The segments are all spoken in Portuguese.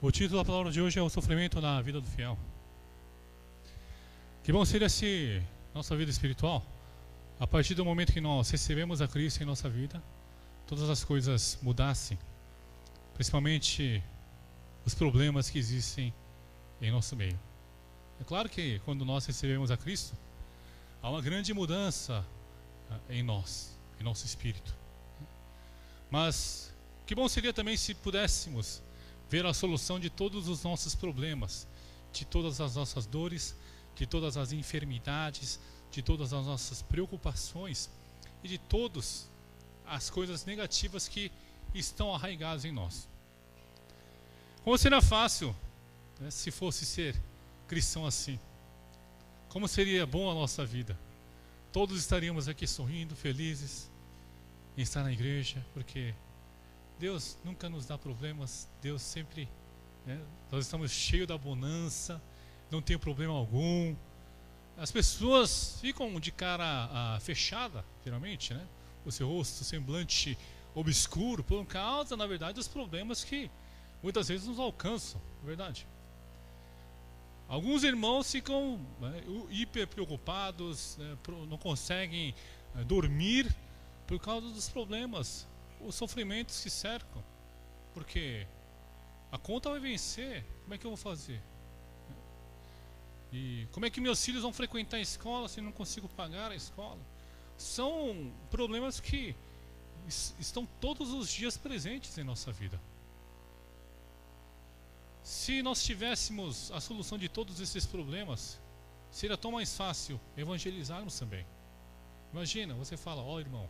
O título da palavra de hoje é o sofrimento na vida do fiel. Que bom seria se nossa vida espiritual, a partir do momento que nós recebemos a Cristo em nossa vida, todas as coisas mudassem, principalmente os problemas que existem em nosso meio. É claro que quando nós recebemos a Cristo, há uma grande mudança em nós, em nosso espírito. Mas que bom seria também se pudéssemos ver a solução de todos os nossos problemas, de todas as nossas dores, de todas as enfermidades, de todas as nossas preocupações e de todas as coisas negativas que estão arraigadas em nós. Como seria fácil, né, se fosse ser cristão assim? Como seria bom a nossa vida? Todos estaríamos aqui sorrindo, felizes em estar na igreja, porque Deus nunca nos dá problemas. Deus sempre, né, nós estamos cheios da bonança, não tem problema algum. As pessoas ficam de cara fechada, geralmente, né? O seu rosto, o semblante obscuro, por causa, na verdade, dos problemas que muitas vezes nos alcançam, na verdade. Alguns irmãos ficam, né, hiper preocupados, né, não conseguem dormir por causa dos problemas, os sofrimentos que cercam, porque a conta vai vencer. Como é que eu vou fazer? E como é que meus filhos vão frequentar a escola se eu não consigo pagar a escola? São problemas que estão todos os dias presentes em nossa vida. Se nós tivéssemos a solução de todos esses problemas, seria tão mais fácil evangelizarmos também. Imagina, você fala: ó, irmão,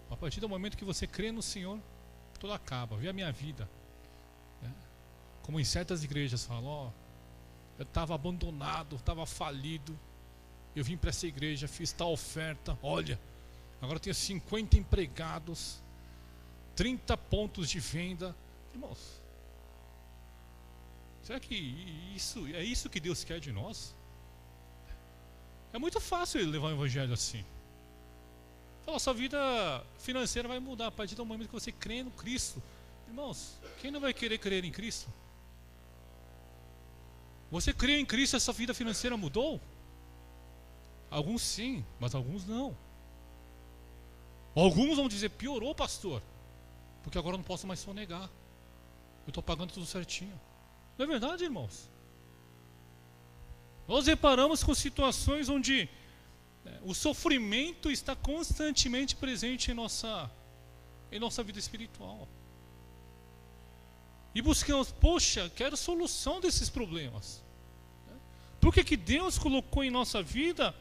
a partir do momento que você crê no Senhor, tudo acaba. Vê a minha vida, né? Como em certas igrejas falam: eu estava abandonado, estava falido, eu vim para essa igreja, fiz tal oferta, olha, agora eu tenho 50 empregados, 30 pontos de venda. Irmãos, será que é isso que Deus quer de nós? É muito fácil ele levar o evangelho assim. Fala: sua vida financeira vai mudar a partir do momento que você crê no Cristo. Irmãos, quem não vai querer crer em Cristo? Você crê em Cristo, essa vida financeira mudou? Alguns sim, mas alguns não. Alguns vão dizer: piorou, pastor, porque agora eu não posso mais sonegar, eu estou pagando tudo certinho. Não é verdade, irmãos? Nós reparamos com situações onde o sofrimento está constantemente presente em nossa vida espiritual. E buscamos: poxa, quero solução desses problemas. Por que Deus colocou em nossa vida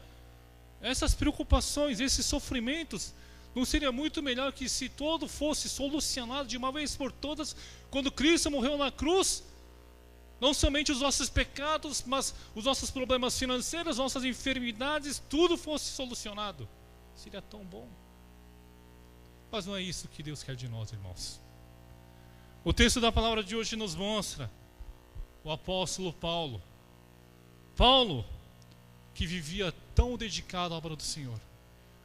essas preocupações, esses sofrimentos? Não seria muito melhor que se todo fosse solucionado de uma vez por todas, quando Cristo morreu na cruz? Não somente os nossos pecados, mas os nossos problemas financeiros, nossas enfermidades, tudo fosse solucionado. Seria tão bom. Mas não é isso que Deus quer de nós, irmãos. O texto da palavra de hoje nos mostra o apóstolo Paulo. Paulo, que vivia tão dedicado à obra do Senhor.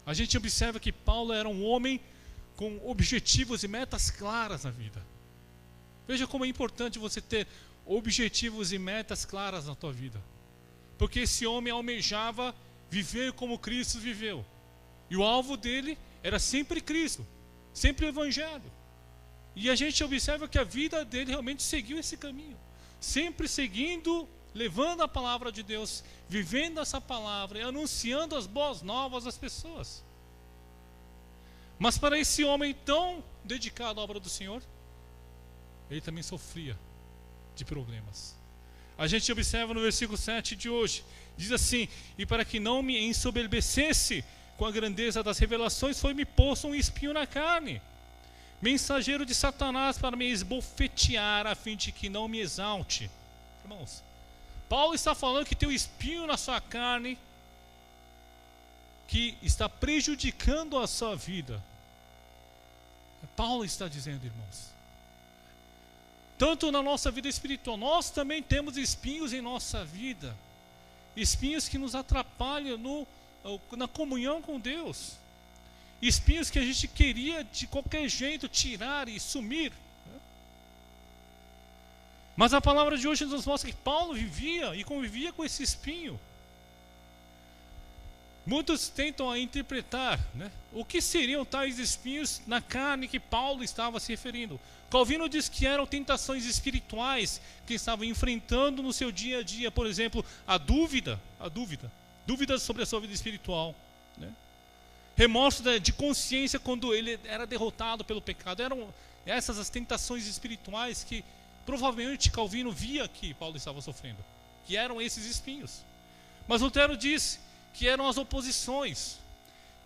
A gente observa que Paulo era um homem com objetivos e metas claras na vida. Veja como é importante você ter objetivos e metas claras na tua vida, porque esse homem almejava viver como Cristo viveu, e o alvo dele era sempre Cristo, sempre o Evangelho. E a gente observa que a vida dele realmente seguiu esse caminho, sempre seguindo, levando a palavra de Deus, vivendo essa palavra e anunciando as boas novas às pessoas. Mas para esse homem tão dedicado à obra do Senhor, ele também sofria de problemas. A gente observa no versículo 7 de hoje, diz assim: e para que não me ensoberbecesse com a grandeza das revelações, foi-me posto um espinho na carne, mensageiro de Satanás, para me esbofetear, a fim de que não me exalte. Irmãos, Paulo está falando que tem um espinho na sua carne que está prejudicando a sua vida. Paulo está dizendo, irmãos, tanto na nossa vida espiritual, nós também temos espinhos em nossa vida, espinhos que nos atrapalham na comunhão com Deus, espinhos que a gente queria de qualquer jeito tirar e sumir. Mas a palavra de hoje nos mostra que Paulo vivia e convivia com esse espinho. Muitos tentam interpretar, né, o que seriam tais espinhos na carne que Paulo estava se referindo. Calvino diz que eram tentações espirituais que estavam enfrentando no seu dia a dia, por exemplo, dúvidas sobre a sua vida espiritual, né? Remorso de consciência quando ele era derrotado pelo pecado. Eram essas as tentações espirituais que provavelmente Calvino via que Paulo estava sofrendo, que eram esses espinhos. Mas Lutero disse que eram as oposições,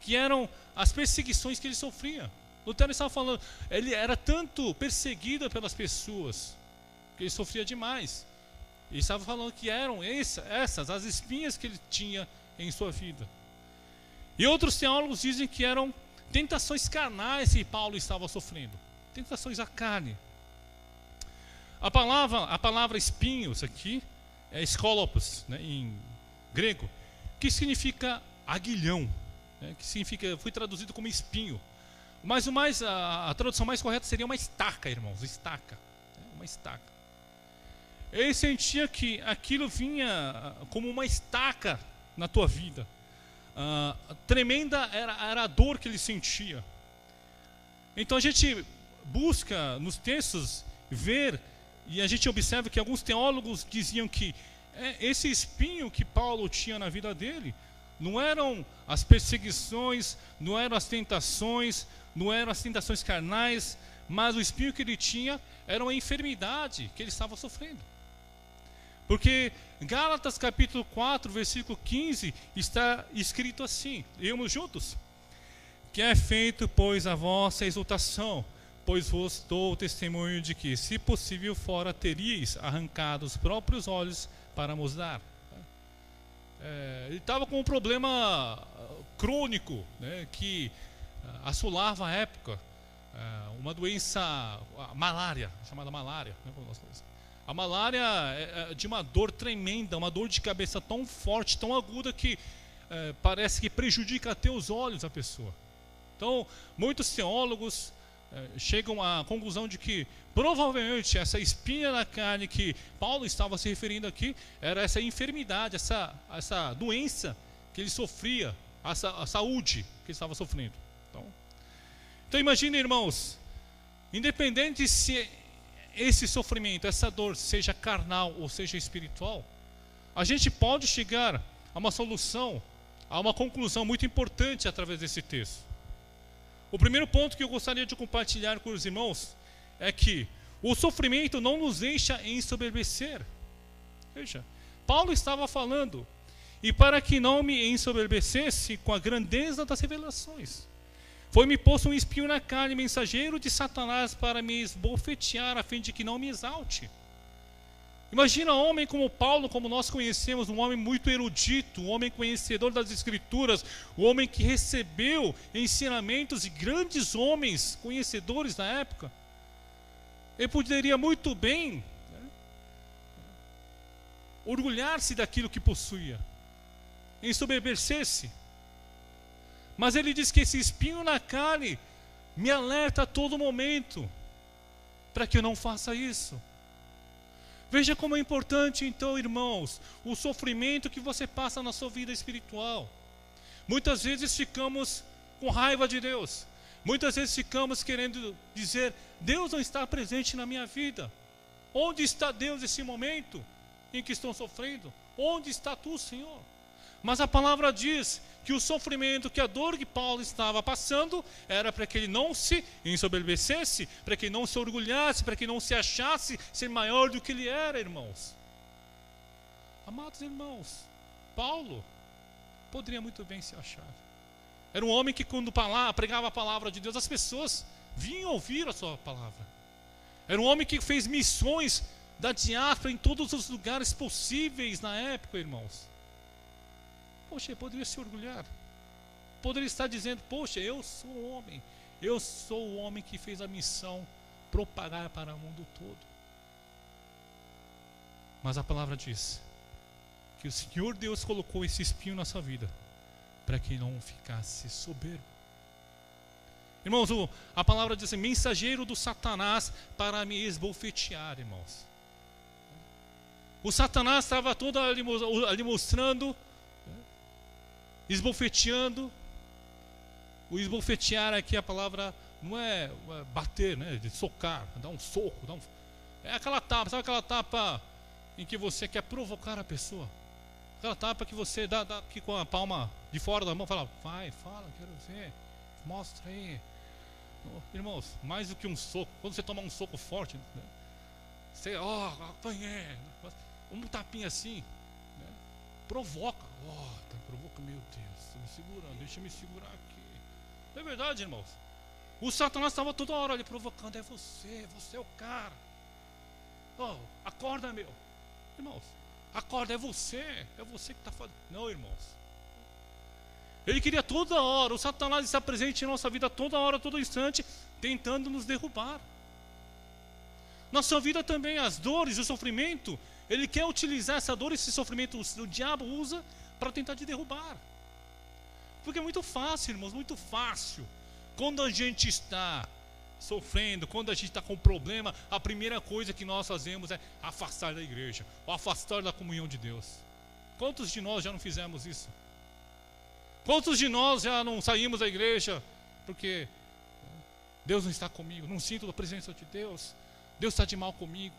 que eram as perseguições que ele sofria. Lutero estava falando, ele era tanto perseguido pelas pessoas, que ele sofria demais. Ele estava falando que eram essas as espinhas que ele tinha em sua vida. E outros teólogos dizem que eram tentações carnais que Paulo estava sofrendo, tentações à carne. A palavra espinhos aqui é eskolopos, né, em grego, que significa aguilhão, né, que significa, foi traduzido como espinho. Mas a tradução mais correta seria uma estaca, irmãos, estaca, né, uma estaca. Ele sentia que aquilo vinha como uma estaca na tua vida. Tremenda era a dor que ele sentia. Então a gente busca nos textos ver, e a gente observa que alguns teólogos diziam que esse espinho que Paulo tinha na vida dele não eram as perseguições, não eram as tentações, não eram as tentações carnais, mas o espinho que ele tinha era uma enfermidade que ele estava sofrendo. Porque Gálatas capítulo 4, versículo 15, está escrito assim, lemos juntos: que é feito, pois, a vossa exultação, pois vos dou testemunho de que, se possível fora, teríeis arrancado os próprios olhos para nos dar. Ele estava com um problema crônico, né, que assolava a época, uma doença, malária, chamada malária, né, a malária é de uma dor tremenda, uma dor de cabeça tão forte, tão aguda que parece que prejudica até os olhos da pessoa. Então, muitos teólogos chegam à conclusão de que provavelmente essa espinha na carne que Paulo estava se referindo aqui era essa enfermidade, essa doença que ele sofria, a saúde que ele estava sofrendo. Então imagine, irmãos, independente se esse sofrimento, essa dor, seja carnal ou seja espiritual, a gente pode chegar a uma solução, a uma conclusão muito importante através desse texto. O primeiro ponto que eu gostaria de compartilhar com os irmãos é que o sofrimento não nos deixa ensoberbecer. Veja, Paulo estava falando, e para que não me ensoberbecesse com a grandeza das revelações, foi-me posto um espinho na carne, mensageiro de Satanás, para me esbofetear, a fim de que não me exalte. Imagina um homem como Paulo, como nós conhecemos, um homem muito erudito, um homem conhecedor das Escrituras, um homem que recebeu ensinamentos de grandes homens conhecedores da época. Ele poderia muito bem, né, orgulhar-se daquilo que possuía, ensoberbecer-se. Mas ele diz que esse espinho na carne me alerta a todo momento para que eu não faça isso. Veja como é importante, então, irmãos, o sofrimento que você passa na sua vida espiritual. Muitas vezes ficamos com raiva de Deus. Muitas vezes ficamos querendo dizer: Deus não está presente na minha vida. Onde está Deus nesse momento em que estou sofrendo? Onde está tu, Senhor? Mas a palavra diz que o sofrimento, que a dor que Paulo estava passando, era para que ele não se ensoberbecesse, para que ele não se orgulhasse, para que ele não se achasse ser maior do que ele era, irmãos. Amados irmãos, Paulo poderia muito bem se achar. Era um homem que, quando pregava a palavra de Deus, as pessoas vinham ouvir a sua palavra. Era um homem que fez missões da diáspora em todos os lugares possíveis na época, irmãos. Poxa, ele poderia se orgulhar. Poderia estar dizendo: poxa, eu sou o homem. Eu sou o homem que fez a missão propagar para o mundo todo. Mas a palavra diz que o Senhor Deus colocou esse espinho na sua vida para que não ficasse soberbo. Irmãos, a palavra diz assim: mensageiro do Satanás para me esbofetear, irmãos. O Satanás estava todo ali mostrando, esbofeteando. O esbofetear aqui, a palavra não é bater, né, de socar, dar um soco, é aquela tapa, sabe aquela tapa em que você quer provocar a pessoa? Aquela tapa que você dá aqui com a palma de fora da mão, fala, vai, fala, quero ver, mostra aí. Irmãos, mais do que um soco, quando você toma um soco forte, né, você, apanhei, um tapinha assim, né, provoca, provoca, meu Deus, estou me segurando, deixa eu me segurar aqui. Não é verdade, irmãos? O Satanás estava toda hora ali provocando, você é o cara. Acorda, meu. Irmãos, acorda, é você que está fazendo. Não, irmãos. Ele queria toda hora, o Satanás está presente em nossa vida toda hora, todo instante, tentando nos derrubar. Na sua vida também, as dores, o sofrimento, ele quer utilizar essa dor, esse sofrimento, o diabo usa para tentar te derrubar. Porque é muito fácil, irmãos, muito fácil. Quando a gente está sofrendo, quando a gente está com problema, a primeira coisa que nós fazemos é afastar da igreja, ou afastar da comunhão de Deus. Quantos de nós já não fizemos isso? Quantos de nós já não saímos da igreja porque Deus não está comigo, não sinto a presença de Deus, Deus está de mal comigo?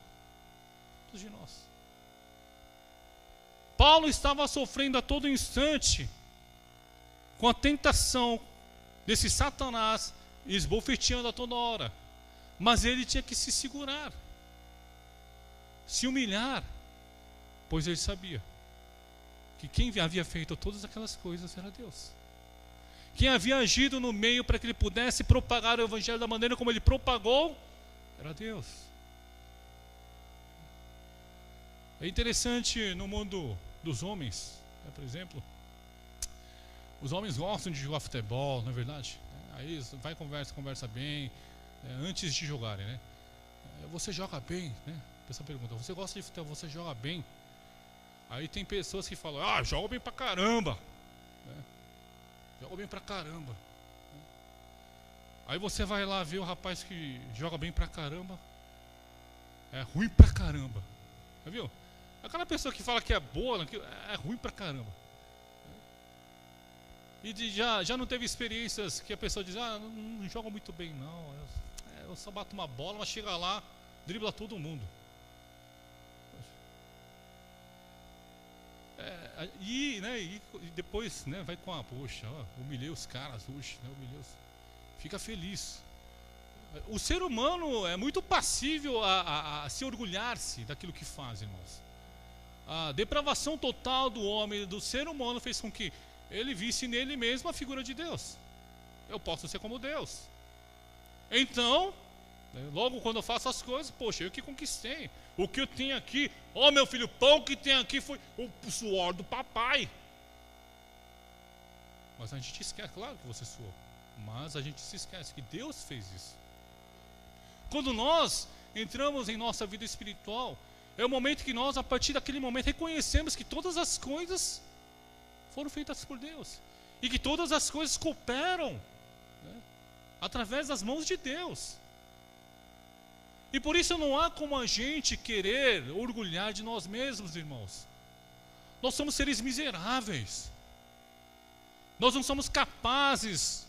Quantos de nós? Paulo estava sofrendo a todo instante com a tentação desse Satanás esbofeteando a toda hora, mas ele tinha que se segurar, se humilhar, pois ele sabia que quem havia feito todas aquelas coisas era Deus. Quem havia agido no meio para que ele pudesse propagar o evangelho da maneira como ele propagou era Deus. É interessante no mundo dos homens, né, por exemplo, os homens gostam de jogar futebol, não é verdade? Aí vai, conversa bem, antes de jogarem, né? Você joga bem, né? A pessoa pergunta, você gosta de futebol, você joga bem? Aí tem pessoas que falam, joga bem pra caramba, né? Joga bem pra caramba. Aí você vai lá ver o rapaz que joga bem pra caramba, é ruim pra caramba. Já viu? Aquela pessoa que fala que é boa, é ruim pra caramba. E já não teve experiências que a pessoa diz, não joga muito bem não, eu só bato uma bola, mas chega lá, dribla todo mundo. E depois, né, vai com humilhei os caras hoje, né, fica feliz. O ser humano é muito passível a se orgulhar-se daquilo que faz, irmãos. A depravação total do homem, do ser humano, fez com que ele visse nele mesmo a figura de Deus. Eu posso ser como Deus. Então, logo quando eu faço as coisas, poxa, eu que conquistei. O que eu tenho aqui, meu filho, o pão que tem aqui foi o suor do papai. Mas a gente esquece, claro que você suou, mas a gente se esquece que Deus fez isso. Quando nós entramos em nossa vida espiritual, é o momento que nós, a partir daquele momento, reconhecemos que todas as coisas foram feitas por Deus e que todas as coisas cooperam, né, através das mãos de Deus. E por isso não há como a gente querer orgulhar de nós mesmos, irmãos. Nós somos seres miseráveis. Nós não somos capazes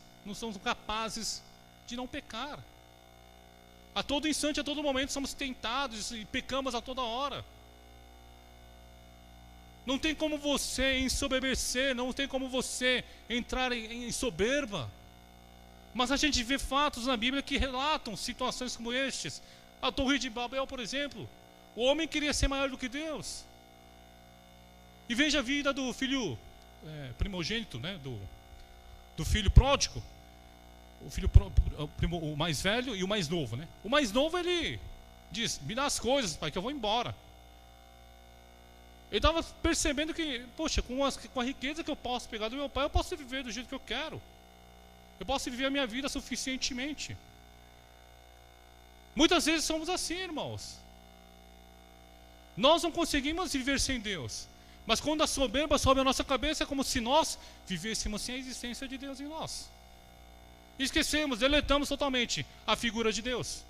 de não pecar. A todo instante, a todo momento somos tentados e pecamos a toda hora. Não tem como você ensoberbecer, não tem como você entrar em soberba. Mas a gente vê fatos na Bíblia que relatam situações como estes. A Torre de Babel, por exemplo. O homem queria ser maior do que Deus. E veja a vida do filho primogênito, né, do filho pródigo. O mais velho e o mais novo, né? O mais novo, ele diz, me dá as coisas, pai, que eu vou embora. Ele estava percebendo que, poxa, com a riqueza que eu posso pegar do meu pai, eu posso viver do jeito que eu quero. Eu posso viver a minha vida suficientemente. Muitas vezes somos assim, irmãos. Nós não conseguimos viver sem Deus. Mas quando a soberba sobe a nossa cabeça, é como se nós vivêssemos sem a existência de Deus em nós. Esquecemos, deletamos totalmente a figura de Deus.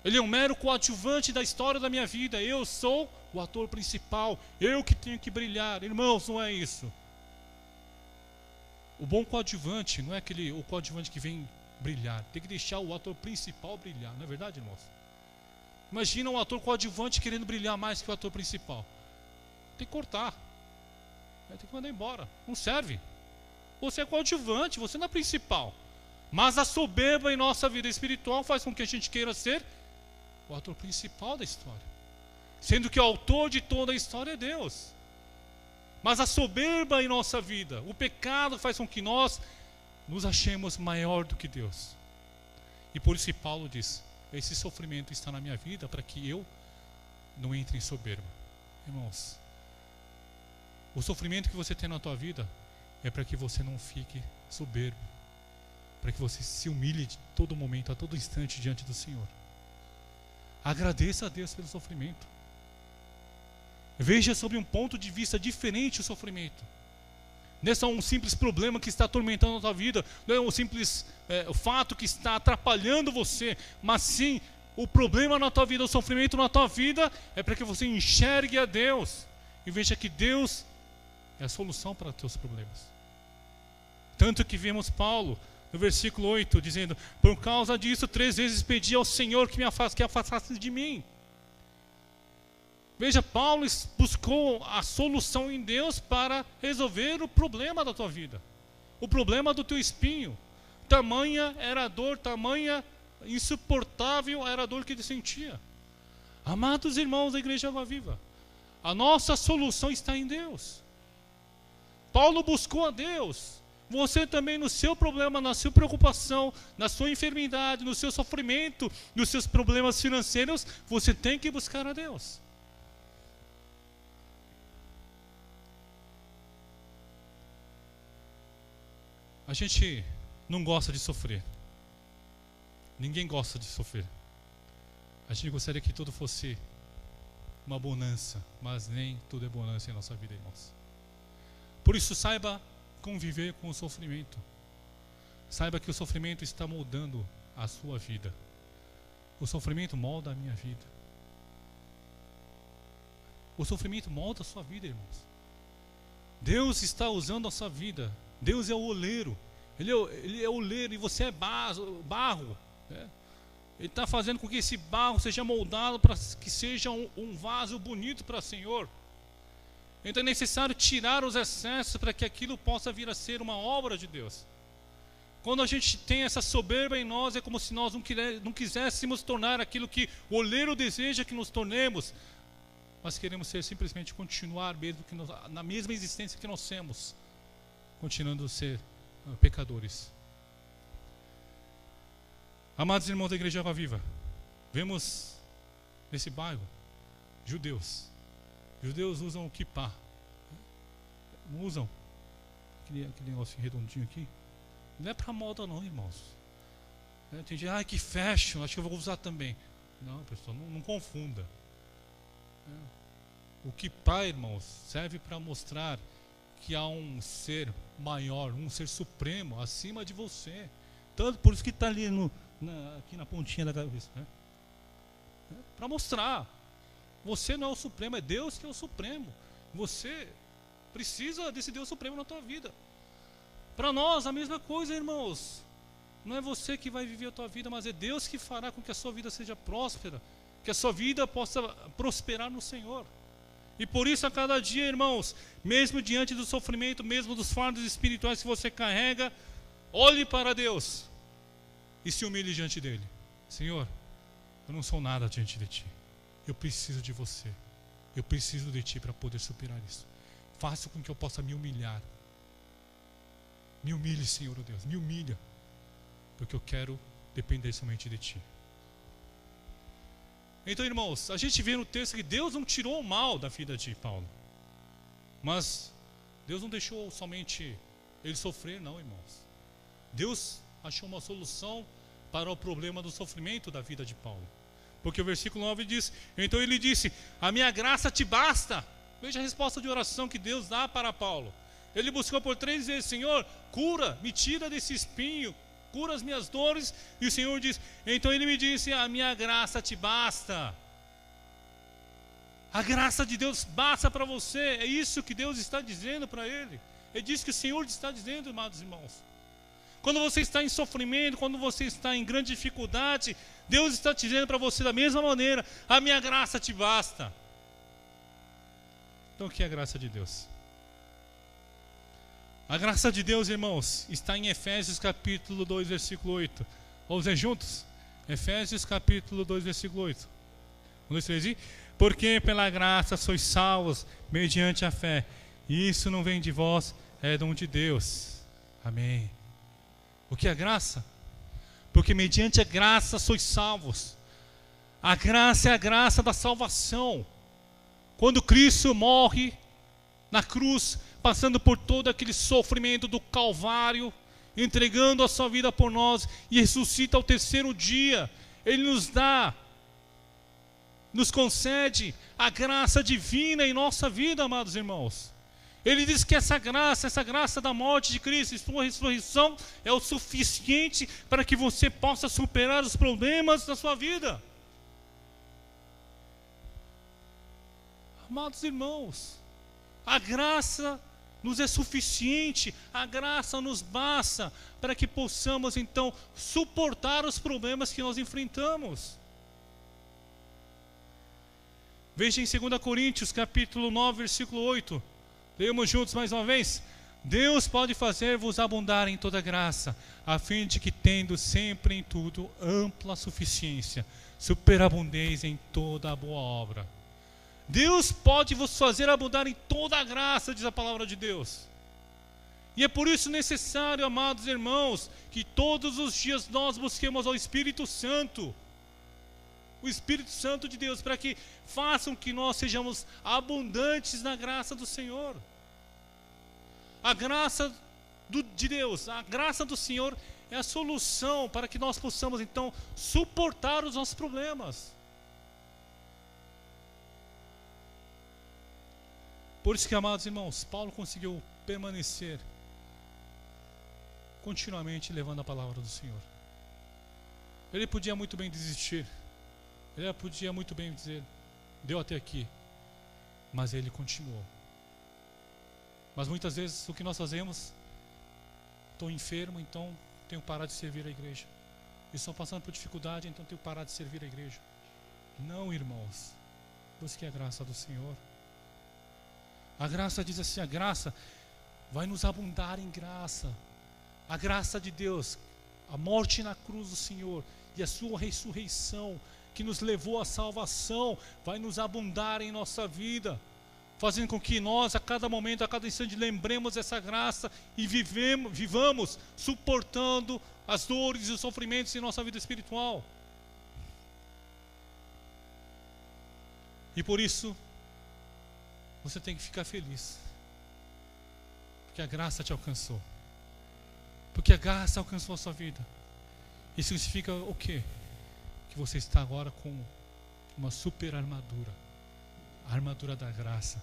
Ele é um mero coadjuvante da história da minha vida. Eu sou o ator principal, eu que tenho que brilhar. Irmãos, não é isso. O bom coadjuvante não é o coadjuvante que vem brilhar. Tem que deixar o ator principal brilhar, não é verdade, irmãos? Imagina um ator coadjuvante querendo brilhar mais que o ator principal. Tem que cortar. Tem que mandar embora. Não serve. Você é coadjuvante, você não é principal. Mas a soberba em nossa vida espiritual faz com que a gente queira ser o ator principal da história, sendo que o autor de toda a história é Deus. Mas a soberba em nossa vida, o pecado faz com que nós nos achemos maior do que Deus. E por isso que Paulo diz: esse sofrimento está na minha vida para que eu não entre em soberba. Irmãos, o sofrimento que você tem na tua vida é para que você não fique soberbo, para que você se humilhe de todo momento, a todo instante diante do Senhor. Agradeça a Deus pelo sofrimento. Veja sobre um ponto de vista diferente o sofrimento. Não é só um simples problema que está atormentando a tua vida, não é um simples fato que está atrapalhando você, mas sim, o problema na tua vida, o sofrimento na tua vida é para que você enxergue a Deus e veja que Deus é a solução para os teus problemas. Tanto que vemos Paulo no versículo 8 dizendo: por causa disso 3 vezes pedi ao Senhor que afastasse de mim. Veja, Paulo buscou a solução em Deus para resolver o problema da tua vida, o problema do teu espinho. Tamanha era a dor, tamanha insuportável era a dor que ele sentia. Amados irmãos da Igreja Água Viva, a nossa solução está em Deus. Paulo buscou a Deus. Você também, no seu problema, na sua preocupação, na sua enfermidade, no seu sofrimento, nos seus problemas financeiros, você tem que buscar a Deus. A gente não gosta de sofrer. Ninguém gosta de sofrer. A gente gostaria que tudo fosse uma bonança, mas nem tudo é bonança em nossa vida, irmãos. Por isso, saiba conviver com o sofrimento. Saiba que o sofrimento está moldando a sua vida. O sofrimento molda a minha vida. O sofrimento molda a sua vida, irmãos. Deus está usando a sua vida. Deus é o oleiro. Ele é o oleiro e você é barro. Né? Ele está fazendo com que esse barro seja moldado para que seja um vaso bonito para o Senhor. Então é necessário tirar os excessos para que aquilo possa vir a ser uma obra de Deus. Quando a gente tem essa soberba em nós, é como se nós não quiséssemos tornar aquilo que o oleiro deseja que nos tornemos, mas queremos simplesmente continuar mesmo que na mesma existência que nós temos, continuando a ser pecadores. Amados irmãos da Igreja Água Viva, vemos nesse bairro judeus. Judeus usam o kippah. Não usam aquele negócio redondinho aqui. Não é para moda não, irmãos. Tem gente, que fashion, acho que eu vou usar também. Não, pessoal, não confunda. O kippah, irmãos, serve para mostrar que há um ser maior, um ser supremo acima de você. Tanto por isso que está ali aqui na pontinha da cabeça. Para mostrar. Você não é o supremo, é Deus que é o supremo. Você precisa desse Deus supremo na tua vida. Para nós, a mesma coisa, irmãos. Não é você que vai viver a tua vida, mas é Deus que fará com que a sua vida seja próspera, que a sua vida possa prosperar no Senhor. E por isso, a cada dia, irmãos, mesmo diante do sofrimento, mesmo dos fardos espirituais que você carrega, olhe para Deus e se humilhe diante dele. Senhor, eu não sou nada diante de ti. Eu preciso de você. Eu preciso de ti para poder superar isso. Faça com que eu possa me humilhar. Me humilhe, Senhor, oh Deus, me humilha, porque eu quero depender somente de ti. Então, irmãos, a gente vê no texto que Deus não tirou o mal da vida de Paulo, mas Deus não deixou somente ele sofrer, não, irmãos. Deus achou uma solução para o problema do sofrimento da vida de Paulo. Porque o versículo 9 diz: então ele disse, a minha graça te basta. Veja a resposta de oração que Deus dá para Paulo. Ele buscou por 3 vezes: Senhor, cura, me tira desse espinho, cura as minhas dores. E o Senhor diz, então Ele me disse, a minha graça te basta. A graça de Deus basta para você. É isso que Deus está dizendo para ele. É disso que o Senhor está dizendo, amados irmãos. Quando você está em sofrimento, quando você está em grande dificuldade, Deus está te dizendo para você da mesma maneira, a minha graça te basta. Então o que é a graça de Deus? A graça de Deus, irmãos, está em Efésios capítulo 2, versículo 8. Vamos ler juntos? Efésios capítulo 2, versículo 8. 1, 2, 3 e... Porque pela graça sois salvos, mediante a fé. E isso não vem de vós, é dom de Deus. Amém. O que é graça? Porque mediante a graça sois salvos. A graça é a graça da salvação. Quando Cristo morre na cruz, passando por todo aquele sofrimento do Calvário, entregando a sua vida por nós, e ressuscita ao terceiro dia, Ele nos concede a graça divina em nossa vida, amados irmãos. Ele diz que essa graça da morte de Cristo e sua ressurreição é o suficiente para que você possa superar os problemas da sua vida. Amados irmãos, a graça nos é suficiente, a graça nos basta para que possamos então suportar os problemas que nós enfrentamos. Veja em 2 Coríntios capítulo 9, versículo 8. Leamos juntos mais uma vez. Deus pode fazer-vos abundar em toda graça, a fim de que, tendo sempre em tudo ampla suficiência, superabundeis em toda a boa obra. Deus pode vos fazer abundar em toda a graça, diz a palavra de Deus. E é por isso necessário, amados irmãos, que todos os dias nós busquemos ao Espírito Santo, o Espírito Santo de Deus, para que façam que nós sejamos abundantes na graça do Senhor. A graça de Deus, a graça do Senhor é a solução para que nós possamos então suportar os nossos problemas. Por isso que, amados irmãos, Paulo conseguiu permanecer continuamente levando a palavra do Senhor. Ele podia muito bem desistir. Ele podia muito bem dizer, deu até aqui. Mas ele continuou. Mas muitas vezes o que nós fazemos, estou enfermo, então tenho que parar de servir a igreja. Estou passando por dificuldade, então tenho que parar de servir a igreja. Não, irmãos. Busque a graça do Senhor. A graça diz assim, a graça vai nos abundar em graça. A graça de Deus, a morte na cruz do Senhor e a sua ressurreição, que nos levou à salvação, vai nos abundar em nossa vida, fazendo com que nós, a cada momento, a cada instante, lembremos essa graça e vivamos suportando as dores e os sofrimentos em nossa vida espiritual. E por isso, você tem que ficar feliz, porque a graça te alcançou, porque a graça alcançou a sua vida. Isso significa o quê? Que você está agora com uma super armadura, a armadura da graça,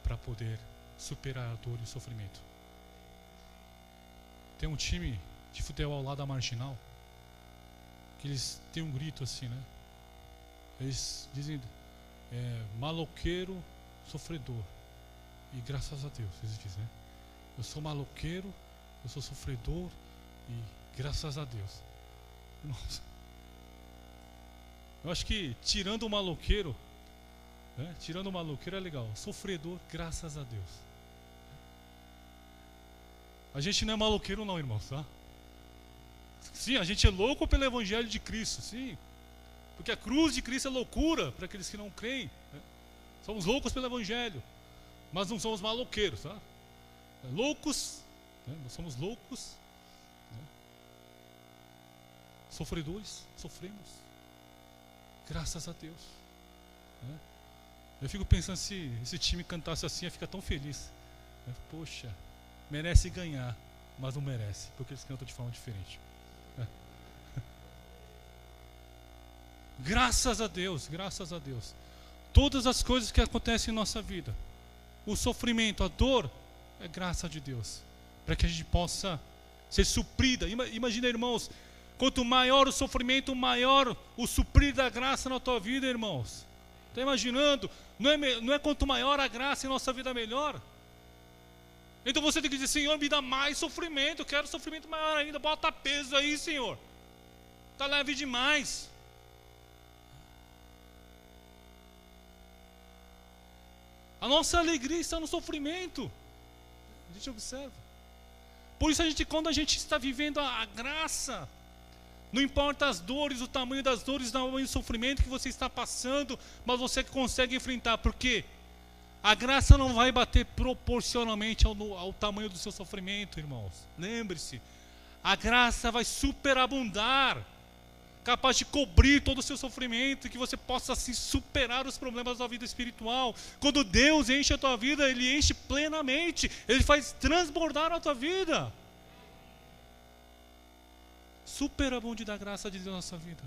para poder superar a dor e o sofrimento. Tem um time de futebol lá da Marginal, que eles têm um grito assim, né? Eles dizem, maloqueiro sofredor. E graças a Deus, eles dizem, né? Eu sou maloqueiro, eu sou sofredor e graças a Deus. Nossa. Eu acho que tirando o maloqueiro, né? Tirando o maloqueiro é legal. Sofredor, graças a Deus. A gente não é maloqueiro não, irmãos, tá? Sim, a gente é louco pelo Evangelho de Cristo, sim. Porque a cruz de Cristo é loucura para aqueles que não creem, né? Somos loucos pelo Evangelho, mas não somos maloqueiros, tá? Loucos, né? Nós somos loucos, né? Sofredores, sofremos, graças a Deus, né? Eu fico pensando, se esse time cantasse assim, ia ficar tão feliz, né? Poxa, merece ganhar, mas não merece, porque eles cantam de forma diferente, né? Graças a Deus, graças a Deus. Todas as coisas que acontecem em nossa vida, o sofrimento, a dor, é graça de Deus, para que a gente possa ser suprida. Imagina, irmãos, quanto maior o sofrimento, maior o suprir da graça na tua vida, irmãos. Está imaginando? Não é quanto maior a graça em nossa vida, melhor. Então você tem que dizer: Senhor, me dá mais sofrimento, eu quero sofrimento maior ainda, bota peso aí, Senhor. Está leve demais. A nossa alegria está no sofrimento. A gente observa. Por isso quando a gente está vivendo a graça, não importa as dores, o tamanho das dores, o tamanho do sofrimento que você está passando, mas você consegue enfrentar. Por quê? A graça não vai bater proporcionalmente ao tamanho do seu sofrimento, irmãos. Lembre-se, a graça vai superabundar, capaz de cobrir todo o seu sofrimento, e que você possa assim superar os problemas da vida espiritual. Quando Deus enche a tua vida, Ele enche plenamente, Ele faz transbordar a tua vida. Superabunde da graça de Deus na nossa vida.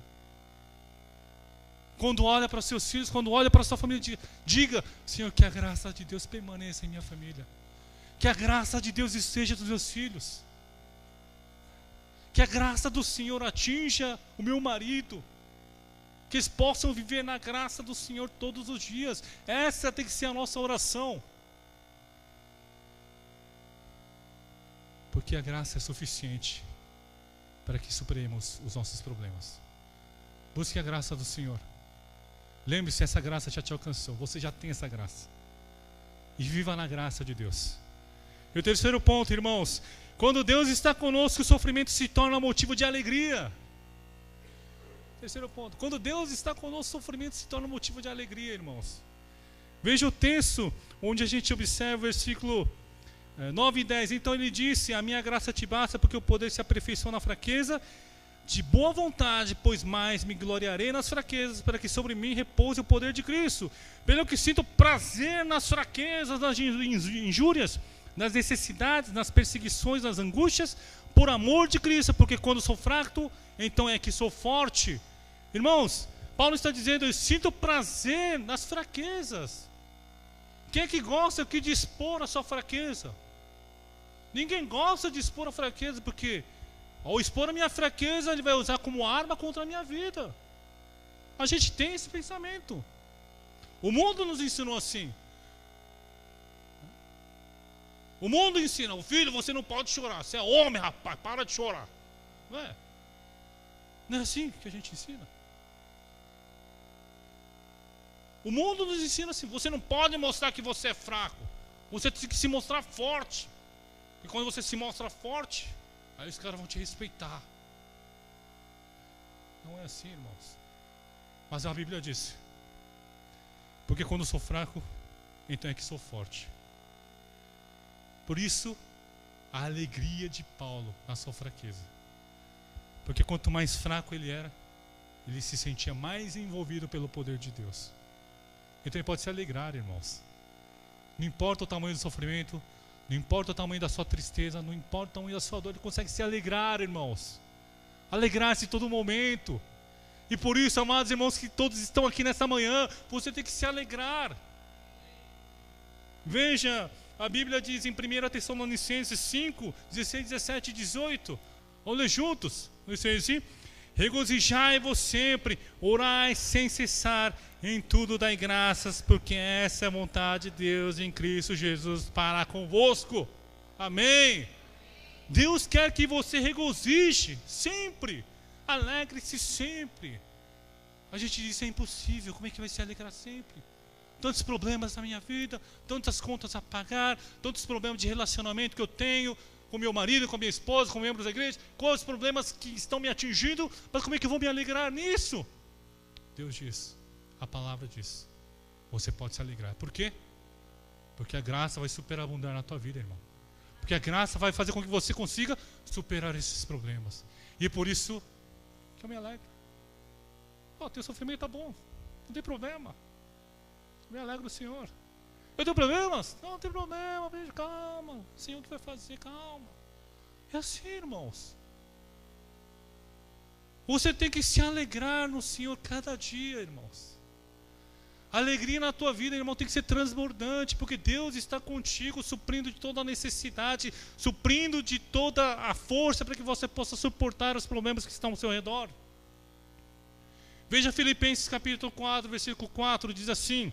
Quando olha para os seus filhos, quando olha para a sua família, diga: Senhor, que a graça de Deus permaneça em minha família, que a graça de Deus esteja dos meus filhos, que a graça do Senhor atinja o meu marido, que eles possam viver na graça do Senhor todos os dias. Essa tem que ser a nossa oração, porque a graça é suficiente para que superemos os nossos problemas. Busque a graça do Senhor. Lembre-se, essa graça já te alcançou, você já tem essa graça, e viva na graça de Deus. E o terceiro ponto, irmãos: quando Deus está conosco, o sofrimento se torna motivo de alegria. Terceiro ponto: quando Deus está conosco, o sofrimento se torna motivo de alegria, irmãos. Veja o texto onde a gente observa o versículo 9 e 10. Então ele disse: a minha graça te basta, porque o poder se aperfeiçoa na fraqueza. De boa vontade, pois mais me gloriarei nas fraquezas, para que sobre mim repouse o poder de Cristo. Pelo que sinto prazer nas fraquezas, nas injúrias, nas necessidades, nas perseguições, nas angústias, por amor de Cristo, porque quando sou fraco, então é que sou forte. Irmãos, Paulo está dizendo: eu sinto prazer nas fraquezas. Quem é que gosta aqui de expor a sua fraqueza? Ninguém gosta de expor a fraqueza, porque ao expor a minha fraqueza, ele vai usar como arma contra a minha vida. A gente tem esse pensamento. O mundo nos ensinou assim. O mundo ensina: o filho, você não pode chorar, você é homem, rapaz, para de chorar. Não é? Não é assim que a gente ensina. O mundo nos ensina assim: você não pode mostrar que você é fraco, você tem que se mostrar forte. E quando você se mostra forte, aí os caras vão te respeitar. Não é assim, irmãos. Mas a Bíblia diz: porque quando sou fraco, então é que sou forte. Por isso, a alegria de Paulo na sua fraqueza. Porque quanto mais fraco ele era, ele se sentia mais envolvido pelo poder de Deus. Então ele pode se alegrar, irmãos. Não importa o tamanho do sofrimento, não importa o tamanho da sua tristeza, não importa o tamanho da sua dor, ele consegue se alegrar, irmãos. Alegrar-se em todo momento. E por isso, amados irmãos, que todos estão aqui nessa manhã, você tem que se alegrar. Veja, a Bíblia diz em 1 Tessalonicenses 5, 16, 17 e 18. Vamos ler juntos. Diz assim: regozijai-vos sempre, orai sem cessar, em tudo dai graças, porque essa é a vontade de Deus em Cristo Jesus para convosco. Amém. Deus quer que você regozije sempre, alegre-se sempre. A gente diz: é impossível, como é que vai se alegrar sempre? Tantos problemas na minha vida, tantas contas a pagar, tantos problemas de relacionamento que eu tenho com meu marido, com minha esposa, com membros da igreja, quais os problemas que estão me atingindo, mas como é que eu vou me alegrar nisso? Deus diz, a palavra diz: você pode se alegrar. Por quê? Porque a graça vai superabundar na tua vida, irmão. Porque a graça vai fazer com que você consiga superar esses problemas. E é por isso que eu me alegro. Teu sofrimento está bom, não tem problema. Me alegro no Senhor. Eu tenho problemas? Não tem problema, veja, calma. O Senhor que vai fazer, calma. É assim, irmãos. Você tem que se alegrar no Senhor cada dia, irmãos. A alegria na tua vida, irmão, tem que ser transbordante, porque Deus está contigo, suprindo de toda a necessidade, suprindo de toda a força para que você possa suportar os problemas que estão ao seu redor. Veja Filipenses capítulo 4, versículo 4, diz assim,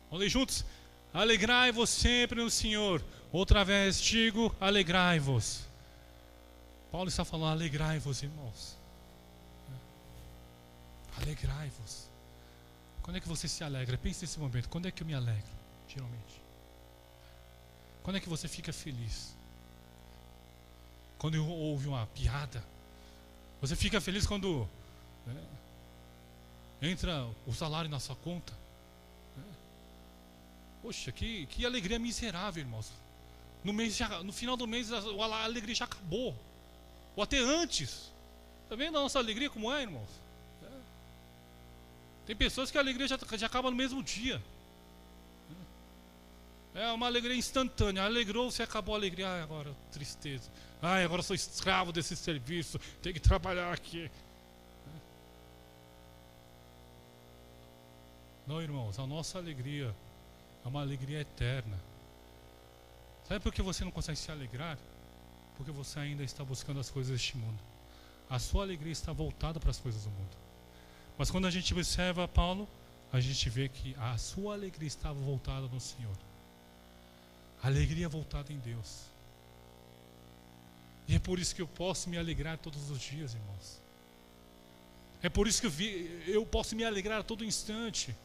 vamos ler juntos: alegrai-vos sempre no Senhor. Outra vez digo, alegrai-vos. Paulo está falando, alegrai-vos, irmãos. Alegrai-vos. Quando é que você se alegra? Pense nesse momento, quando é que eu me alegro, geralmente? Quando é que você fica feliz? Quando ouve uma piada? Você fica feliz quando entra o salário na sua conta? Poxa, que alegria miserável, irmãos. No final do mês a alegria já acabou. Ou até antes. Está vendo a nossa alegria como é, irmãos? Tem pessoas que a alegria já acaba no mesmo dia. É uma alegria instantânea. Alegrou-se, acabou a alegria. Ai, agora tristeza. Ai, agora sou escravo desse serviço. Tenho que trabalhar aqui. Não, irmãos, a nossa alegria é uma alegria eterna. Sabe por que você não consegue se alegrar? Porque você ainda está buscando as coisas deste mundo. A sua alegria está voltada para as coisas do mundo. Mas quando a gente observa Paulo, a gente vê que a sua alegria estava voltada no Senhor. A alegria voltada em Deus. E é por isso que eu posso me alegrar todos os dias, irmãos. É por isso que eu posso me alegrar a todo instante.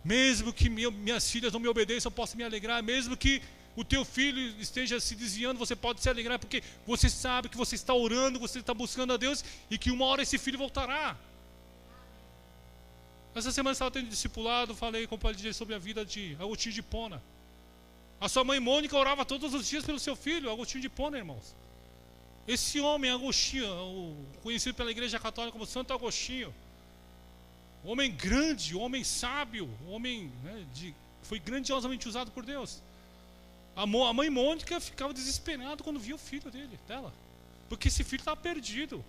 Mesmo que minhas filhas não me obedeçam, eu posso me alegrar. Mesmo que o teu filho esteja se desviando, você pode se alegrar, porque você sabe que você está orando, você está buscando a Deus, e que uma hora esse filho voltará. Essa semana eu estava tendo discipulado, falei com o pai sobre a vida de Agostinho de Hipona. A sua mãe Mônica orava todos os dias pelo seu filho, Agostinho de Hipona, irmãos. Esse homem, Agostinho, conhecido pela Igreja Católica como Santo Agostinho, um homem grande, um homem sábio, um homem foi grandiosamente usado por Deus. A mãe Mônica ficava desesperada quando via o filho dela, porque esse filho estava perdido.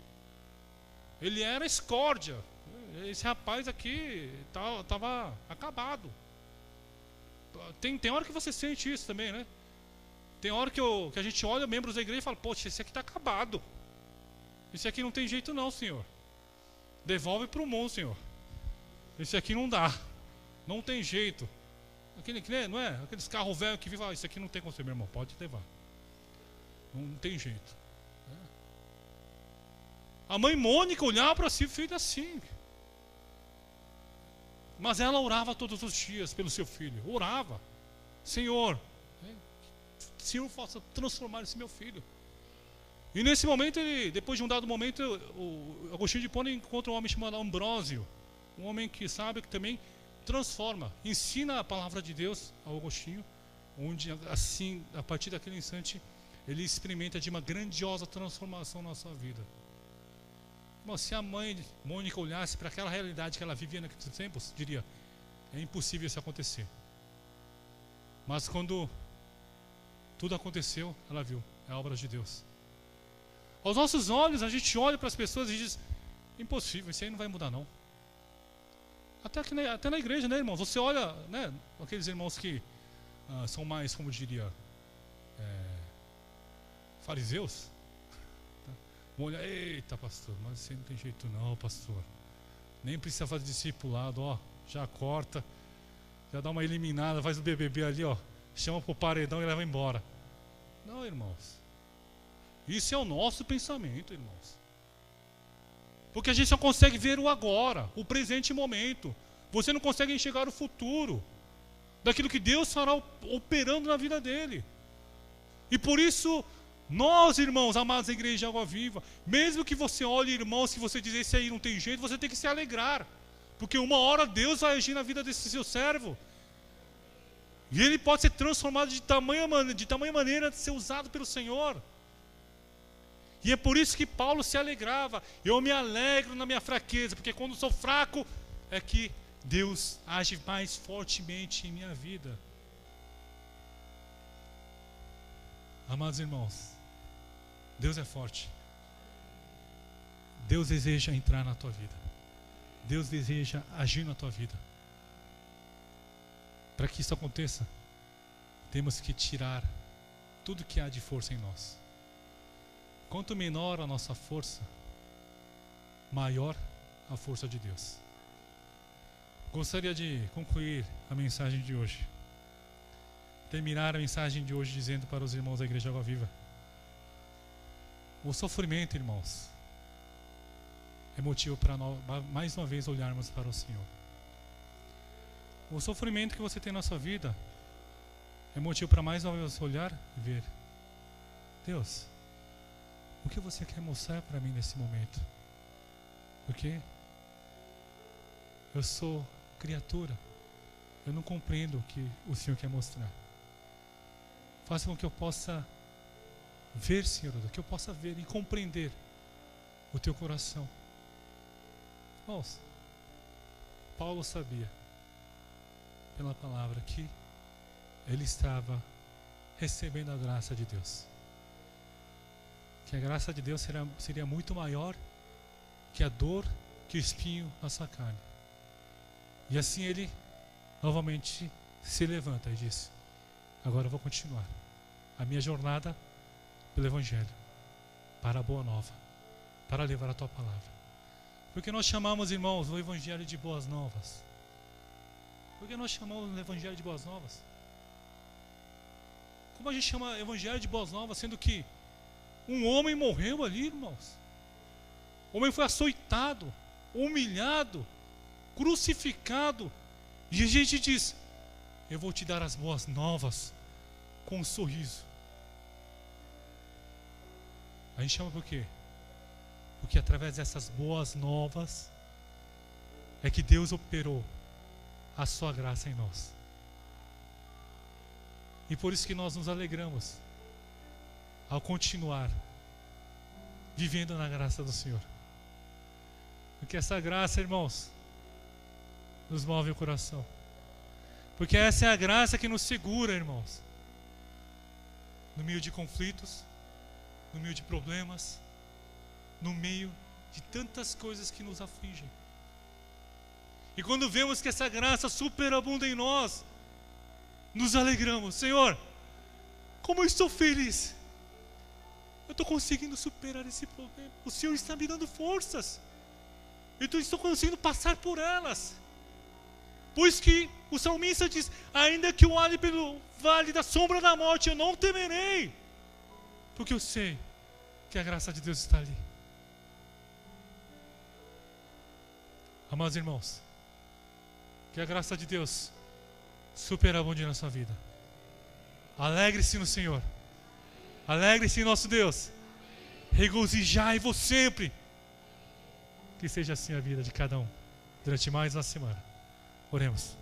Ele era escórdia. Esse rapaz aqui estava acabado. Tem hora que você sente isso também, né? Tem hora que a gente olha membros da igreja e fala, poxa, esse aqui está acabado. Esse aqui não tem jeito não, Senhor. Devolve para o mundo, Senhor. Esse aqui não dá. Não tem jeito. Não é? Aqueles carros velhos que vivem, isso aqui não tem como ser, meu irmão, pode levar. Não tem jeito. A mãe Mônica olhava para si, filho assim. Mas ela orava todos os dias pelo seu filho. Orava. Senhor, faça transformar esse meu filho. E nesse momento, depois de um dado momento, o Agostinho de Hipona encontra um homem chamado Ambrósio. Um homem que sabe, que também transforma. Ensina a palavra de Deus ao Agostinho. Onde, assim, a partir daquele instante, ele experimenta de uma grandiosa transformação na sua vida. Mas se a mãe Mônica olhasse para aquela realidade que ela vivia naqueles tempos, diria, é impossível isso acontecer. Mas quando tudo aconteceu, ela viu, é obra de Deus. Aos nossos olhos, a gente olha para as pessoas e diz, impossível, isso aí não vai mudar não. Até na igreja, né, irmãos? Você olha, né, aqueles irmãos que são mais, como diria, fariseus. Olha, eita pastor, mas você não tem jeito não, pastor. Nem precisa fazer discipulado, ó. Já corta, já dá uma eliminada, faz o BBB ali, ó. Chama pro paredão e leva embora. Não, irmãos. Isso é o nosso pensamento, irmãos. Porque a gente só consegue ver o agora, o presente momento. Você não consegue enxergar o futuro, daquilo que Deus fará operando na vida dele. E por isso, nós, irmãos, amados da Igreja de Água Viva, mesmo que você olhe, irmãos, que você diz, esse aí não tem jeito, você tem que se alegrar. Porque uma hora Deus vai agir na vida desse seu servo. E ele pode ser transformado de tamanha maneira de ser usado pelo Senhor. E é por isso que Paulo se alegrava. Eu me alegro na minha fraqueza, porque quando sou fraco, é que Deus age mais fortemente em minha vida. Amados irmãos, Deus é forte. Deus deseja entrar na tua vida. Deus deseja agir na tua vida. Para que isso aconteça, temos que tirar tudo que há de força em nós. Quanto menor a nossa força, maior a força de Deus. Gostaria de concluir a mensagem de hoje. Terminar a mensagem de hoje dizendo para os irmãos da Igreja Água Viva: o sofrimento, irmãos, é motivo para nós, mais uma vez, olharmos para o Senhor. O sofrimento que você tem na sua vida é motivo para mais uma vez olhar e ver: Deus, o que você quer mostrar para mim nesse momento? Porque eu sou criatura, eu não compreendo o que o Senhor quer mostrar. Faça com que eu possa ver, Senhor, que eu possa ver e compreender o teu coração. Irmãos, Paulo sabia, pela palavra, que ele estava recebendo a graça de Deus. Que a graça de Deus seria muito maior que a dor, que o espinho na sua carne. E assim ele novamente se levanta e diz: agora eu vou continuar a minha jornada pelo Evangelho, para a boa nova, para levar a tua palavra. Porque nós chamamos, irmãos, o Evangelho de boas novas. Porque nós chamamos o Evangelho de boas novas? Como a gente chama Evangelho de boas novas, sendo que um homem morreu ali, irmãos? O homem foi açoitado, humilhado, crucificado, e a gente diz: eu vou te dar as boas novas com um sorriso. A gente chama por quê? Porque através dessas boas novas é que Deus operou a sua graça em nós. E por isso que nós nos alegramos ao continuar vivendo na graça do Senhor. Porque essa graça, irmãos, nos move o coração. Porque essa é a graça que nos segura, irmãos, no meio de conflitos, no meio de problemas, no meio de tantas coisas que nos afligem. E quando vemos que essa graça superabunda em nós, nos alegramos. Senhor, como eu estou feliz, eu estou conseguindo superar esse problema. O Senhor está me dando forças, eu estou conseguindo passar por elas. Pois que o salmista diz: ainda que eu ande pelo vale da sombra da morte, eu não temerei, porque eu sei que a graça de Deus está ali. Amados irmãos, que a graça de Deus superabunde na sua vida. Alegre-se no Senhor, alegre-se em nosso Deus, regozijai-vos sempre. Que seja assim a vida de cada um durante mais uma semana. Oremos.